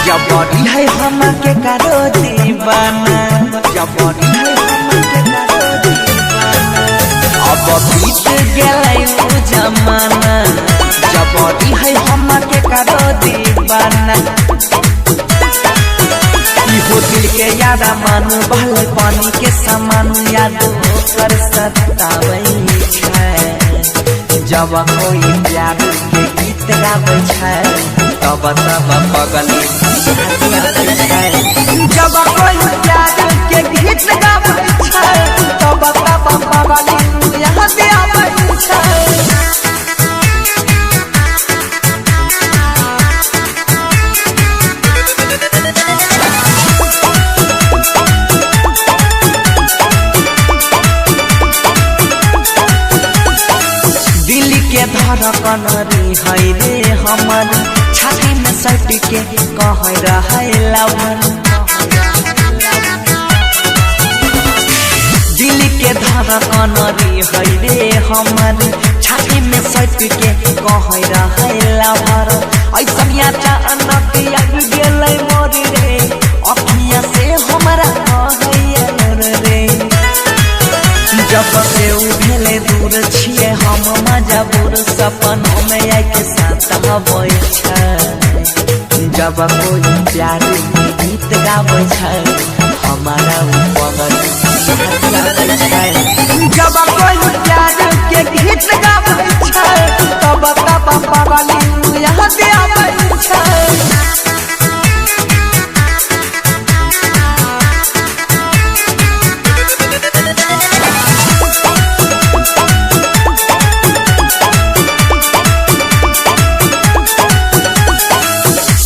जबरी है हम के करो दीवाना, जबरी है हम के करो दीवाना। अब बीत गए वो जमाना, जबरी है हम के करो दीवाना। इहो दिल के यारा मानू भले पानी के समान याद होकर सताबै छै। जब कोई प्यार के गीत गाबै छै तब तब पगली जब कोई प्यार के गीत गाबै छै तब तब पगली यहाँ से आबै छै। धड़कन रे है रे हमर छाती में सट के कह रहा लवन। दिल के धड़कन रे है रे हमर छाती में सट के कह रहा लवन। ऐसा अचानक लग गेलै मोर रे अखियां से हमरा कहै रे। जब से उभेले दूर छिए हम मजबूर सपनों में आके साथ हबै छै। जब कोई प्यार के गीत गाबै छै हमारा ऊपर जाबै छै। जब कोई प्यार के गीत गाबै छै तब तब पगली यहाँ से आबै छै।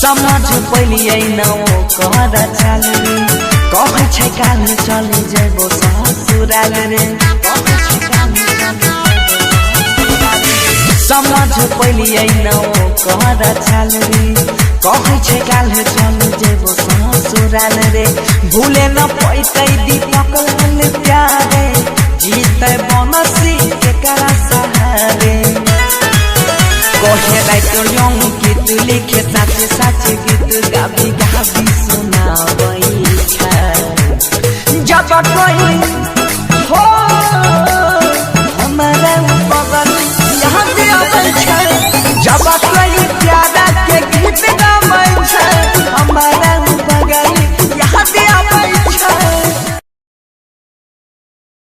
समझ पलिए न वो कहर चल रे कहै छै काल चले जेबो ससुराल रे। समझ पलिए न वो कहर चल रे कहै छै काल चले जेबो ससुराल रे। भूले न पैतै दीपक लाल प्यारे जीतै बनसी के करा सहारे। कहे राइतो यंग गीत लिखे सच सच गीत गाबी गाबी सुनाबै छै। जब कोई